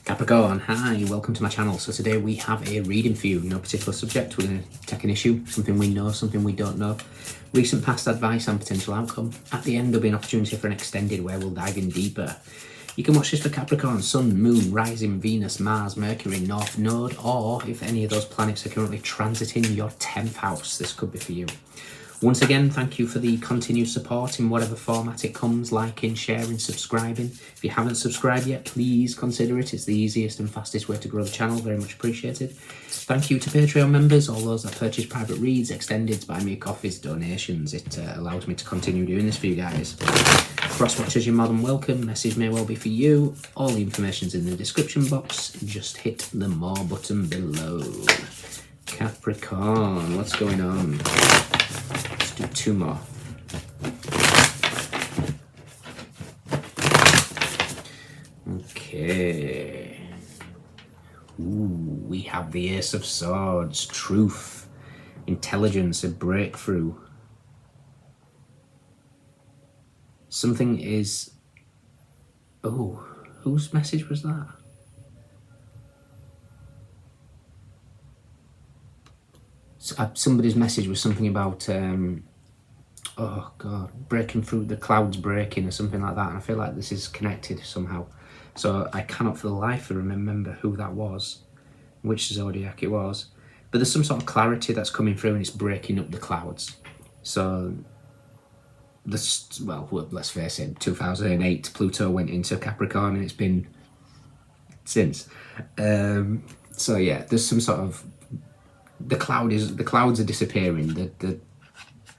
Capricorn, hi, welcome to my channel. So today we have a reading for you, no particular subject. We're going to take an issue, something we know, something we don't know, recent past advice and potential outcome. At the end there'll be an opportunity for an extended where we'll dive in deeper. You can watch this for Capricorn, Sun, Moon, Rising, Venus, Mars, Mercury, North Node, or if any of those planets are currently transiting your 10th house, this could be for you. Once again, thank you for the continued support in whatever format it comes, liking, sharing, subscribing. If you haven't subscribed yet, please consider it. It's the easiest and fastest way to grow the channel. Very much appreciated. Thank you to Patreon members, all those that purchase private reads, extendeds, buy me coffees, donations. It allows me to continue doing this for you guys. Cross watchers, you're more than welcome. Message may well be for you. All the information's in the description box. Just hit the more button below. Capricorn, what's going on? Let's do two more. Okay. Ooh, we have the Ace of Swords, truth, intelligence, a breakthrough. Something is... Oh, whose message was that? Somebody's message was something about, oh God, breaking through, the clouds breaking or something like that. And I feel like this is connected somehow. So I cannot for the life of remember who that was, which zodiac it was. But there's some sort of clarity that's coming through and it's breaking up the clouds. So, this, well, let's face it, 2008, Pluto went into Capricorn and it's been since. So yeah, there's some sort of... The clouds are disappearing. The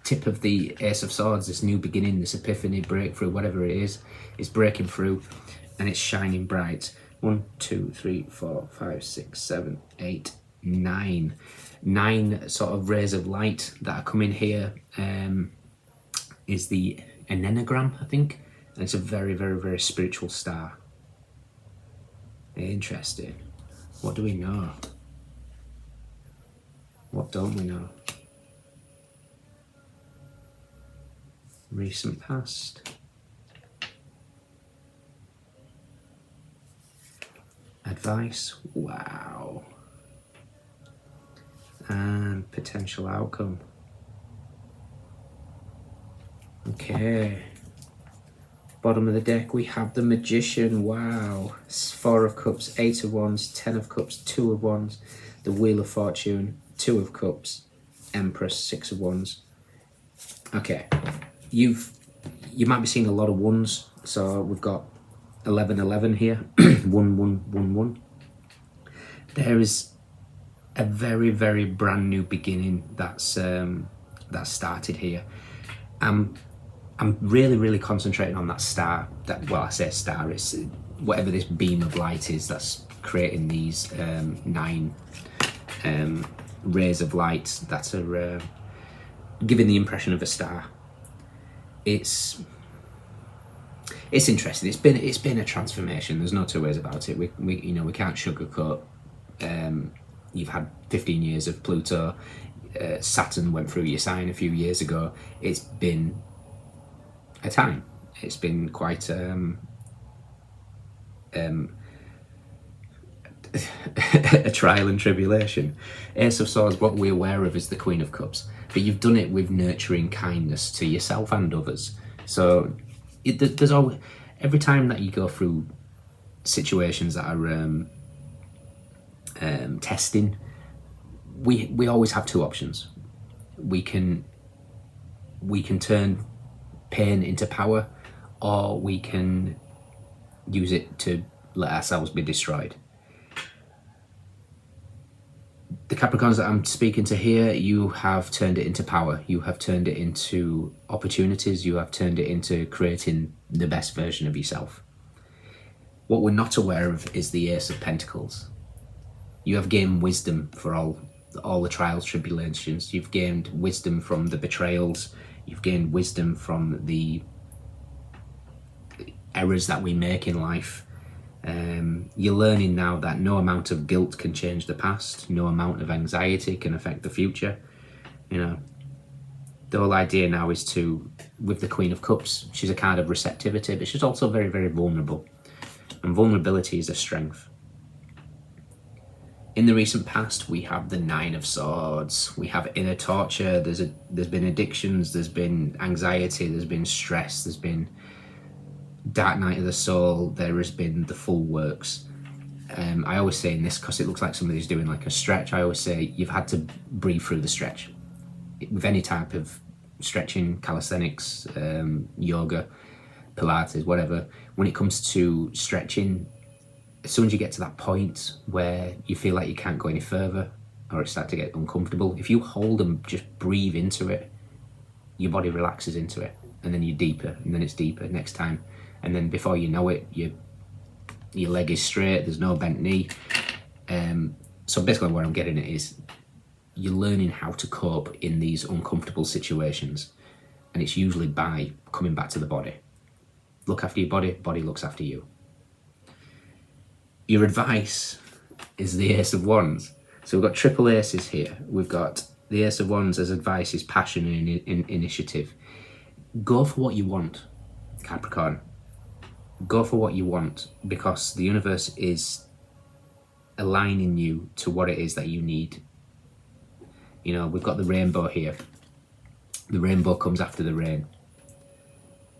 tip of the Ace of Swords, this new beginning, this epiphany, breakthrough, whatever it is breaking through, and it's shining bright. 1, 2, 3, 4, 5, 6, 7, 8, 9. 9 sort of rays of light that are coming here. Is the Enneagram, I think, and it's a very, very, very spiritual star. Interesting. What do we know? What don't we know? Recent past. Advice. Wow. And potential outcome. Okay. Bottom of the deck, we have the Magician. Wow. 4 of Cups, 8 of Wands, 10 of Cups, 2 of Wands, the Wheel of Fortune, 2 of Cups, Empress, 6 of Wands. Okay, you might be seeing a lot of ones. So we've got 11, 11 here, 1, 1, 1, 1. There is a very, very brand new beginning that's started here. I'm really, really concentrating on that star. That, well, I say star, it's whatever this beam of light is that's creating these 9 rays of light that are giving the impression of a star. It's interesting. It's been a transformation. There's no two ways about it. We can't sugarcoat. You've had 15 years of Pluto. Saturn went through your sign a few years ago. It's been a time. It's been quite a trial and tribulation. Ace of Swords, what we're aware of is the Queen of Cups, but you've done it with nurturing kindness to yourself and others. So there's always, every time that you go through situations that are testing, we always have two options. We can turn pain into power, or we can use it to let ourselves be destroyed. The Capricorns that I'm speaking to here, you have turned it into power. You have turned it into opportunities. You have turned it into creating the best version of yourself. What we're not aware of is the Ace of Pentacles. You have gained wisdom for all the trials, tribulations. You've gained wisdom from the betrayals. You've gained wisdom from the errors that we make in life. You're learning now that no amount of guilt can change the past. No amount of anxiety can affect the future. You know, the whole idea now is to, with the Queen of Cups, she's a card of receptivity, but she's also very, very vulnerable. And vulnerability is a strength. In the recent past, we have the Nine of Swords. We have inner torture. There's been addictions. There's been anxiety. There's been stress. There's been dark night of the soul. There has been the full works. I always say in this, because it looks like somebody's doing like a stretch, I always say you've had to breathe through the stretch. With any type of stretching, calisthenics, yoga, Pilates, whatever, when it comes to stretching, as soon as you get to that point where you feel like you can't go any further or it starts to get uncomfortable, if you hold and just breathe into it, your body relaxes into it, and then you're deeper, and then it's deeper next time, and then before you know it, your leg is straight, there's no bent knee. So basically what I'm getting at is you're learning how to cope in these uncomfortable situations, and it's usually by coming back to the body. Look after your body, body looks after you. Your advice is the Ace of Wands. So we've got triple aces here. We've got the Ace of Wands as advice is passion and initiative. Go for what you want, Capricorn. Go for what you want, because the universe is aligning you to what it is that you need. You know, we've got the rainbow here. The rainbow comes after the rain.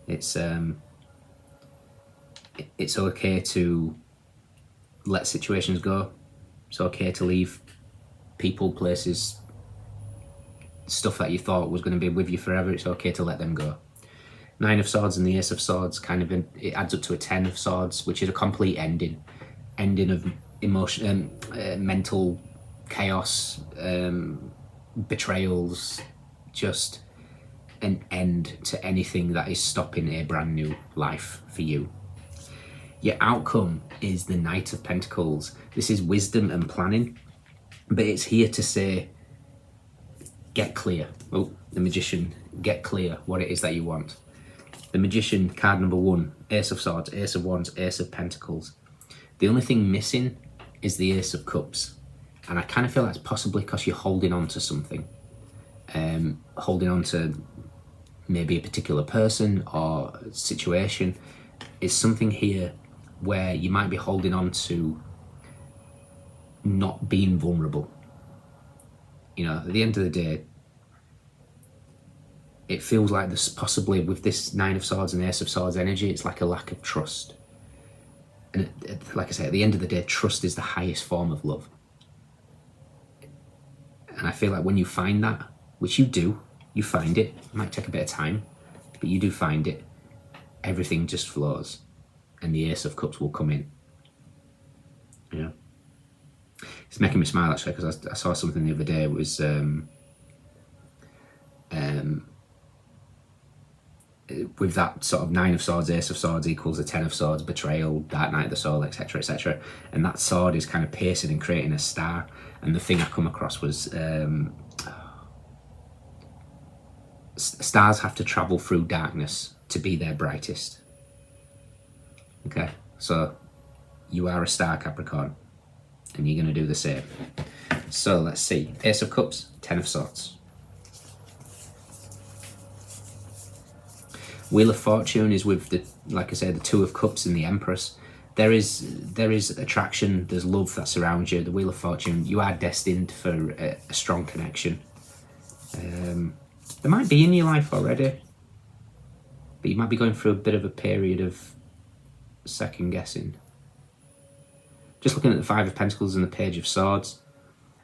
It's okay to let situations go. It's okay to leave people, places, stuff that you thought was going to be with you forever. It's okay to let them go. Nine of Swords and the Ace of Swords it adds up to a 10 of Swords, which is a complete ending of emotion, mental chaos, betrayals, just an end to anything that is stopping a brand new life for you. Your outcome is the Knight of Pentacles. This is wisdom and planning, but it's here to say, get clear. Oh, the Magician, get clear what it is that you want. The Magician, card number 1, Ace of Swords, Ace of Wands, Ace of Pentacles. The only thing missing is the Ace of Cups. And I kind of feel that's possibly because you're holding on to something. Holding on to maybe a particular person or situation. It's something here where you might be holding on to not being vulnerable. You know, at the end of the day, it feels like there's possibly, with this Nine of Swords and Ace of Swords energy, it's like a lack of trust. And like I say, at the end of the day, trust is the highest form of love. And I feel like when you find that, which you do, you find it. It might take a bit of time, but you do find it. Everything just flows, and the Ace of Cups will come in. You know, it's making me smile actually, because I saw something the other day. It was with that sort of Nine of Swords, Ace of Swords equals a 10 of Swords, betrayal, dark night of the soul, etc., etc. And that sword is kind of piercing and creating a star. And the thing I come across was stars have to travel through darkness to be their brightest. Okay, so you are a star, Capricorn, and you're going to do the same. So let's see. Ace of Cups, 10 of Swords. Wheel of Fortune is with the, like I said, the Two of Cups and the Empress. There is attraction, there's love that surrounds you. The Wheel of Fortune, you are destined for a strong connection. They might be in your life already, but you might be going through a bit of a period of second guessing. Just looking at the Five of Pentacles and the Page of Swords,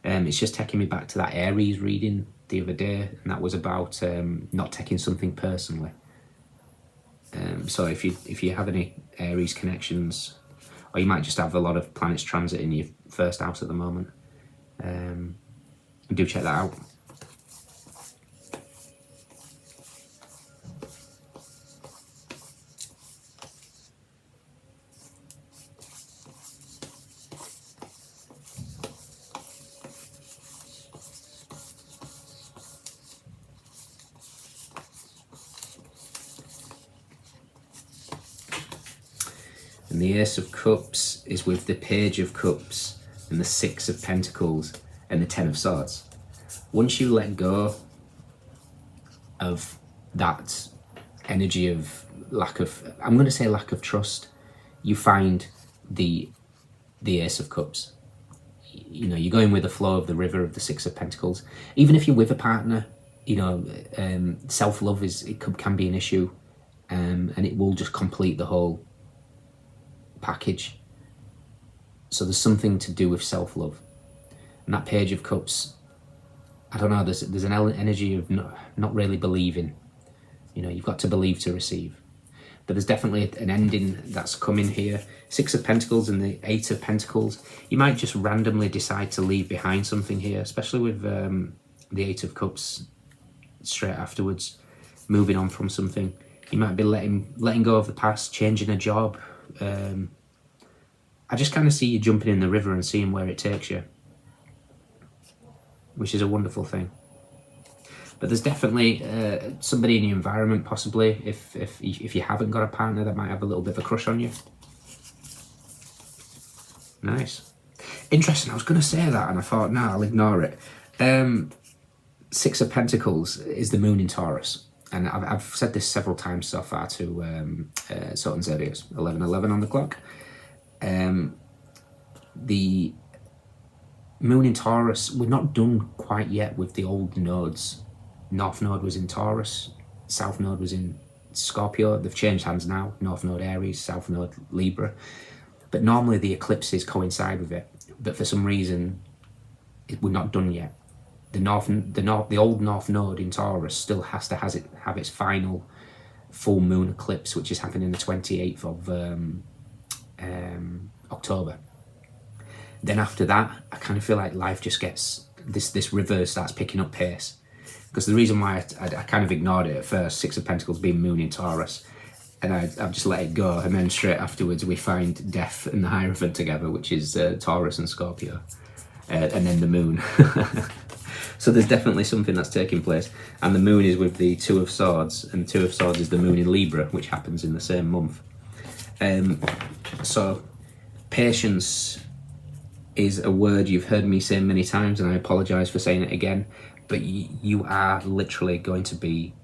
it's just taking me back to that Aries reading the other day, and that was about not taking something personally. So if you have any Aries connections, or you might just have a lot of planets transit in your first house at the moment, do check that out. And the Ace of Cups is with the Page of Cups and the Six of Pentacles and the Ten of Swords. Once you let go of that energy of lack of, I'm going to say lack of trust, you find the Ace of Cups. you know, you're going with the flow of the river of the Six of Pentacles. Even if you're with a partner, you know, self-love can be an issue, and it will just complete the whole package. So there's something to do with self-love. And that Page of Cups, I don't know, there's an energy of not really believing. You know, you've got to believe to receive. But there's definitely an ending that's coming here. Six of Pentacles and the Eight of Pentacles. You might just randomly decide to leave behind something here, especially with the Eight of Cups straight afterwards, moving on from something. You might be letting go of the past, changing a job. I just kind of see you jumping in the river and seeing where it takes you, which is a wonderful thing. But there's definitely somebody in your environment, possibly, if you haven't got a partner, that might have a little bit of a crush on you. Nice. Interesting, I was going to say that and I thought, no, I'll ignore it. Six of Pentacles is the moon in Taurus. And I've said this several times so far to Certain Zodiacs, 11:11 on the clock. The moon in Taurus, we're not done quite yet with the old nodes. North node was in Taurus, south node was in Scorpio. They've changed hands now. North node Aries, south node Libra. But normally the eclipses coincide with it. But for some reason, we're not done yet. The old North node in Taurus still has to have its final full moon eclipse, which is happening the 28th of October. Then after that, I kind of feel like life just gets, this river starts picking up pace. Because the reason why I kind of ignored it at first, Six of Pentacles being moon in Taurus, and I've just let it go, and then straight afterwards we find Death and the Hierophant together, which is Taurus and Scorpio, and then the moon. So there's definitely something that's taking place, and the moon is with the Two of Swords, and Two of Swords is the moon in Libra, which happens in the same month. So patience is a word you've heard me say many times, and I apologise for saying it again, but you are literally going to be,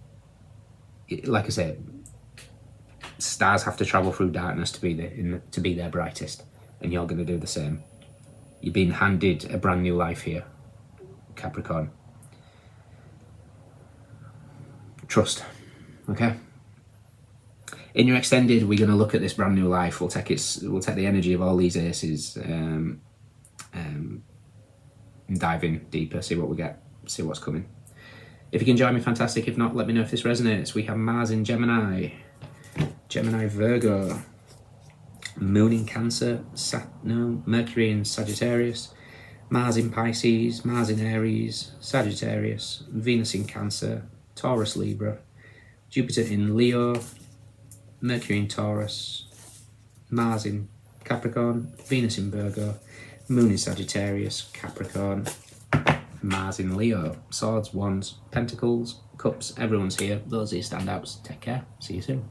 like I said, stars have to travel through darkness to be their brightest, and you're going to do the same. You're being handed a brand new life here, Capricorn. Trust, okay? In your extended, we're going to look at this brand new life. We'll take the energy of all these aces, and dive in deeper, see what we get, see what's coming. If you can join me, fantastic. If not, let me know if this resonates. We have Mars in Gemini, Virgo, Moon in Cancer, Mercury in Sagittarius, Mars in Pisces, Mars in Aries, Sagittarius, Venus in Cancer, Taurus, Libra, Jupiter in Leo, Mercury in Taurus, Mars in Capricorn, Venus in Virgo, Moon in Sagittarius, Capricorn, Mars in Leo. Swords, Wands, Pentacles, Cups, everyone's here. Those are your standouts. Take care. See you soon.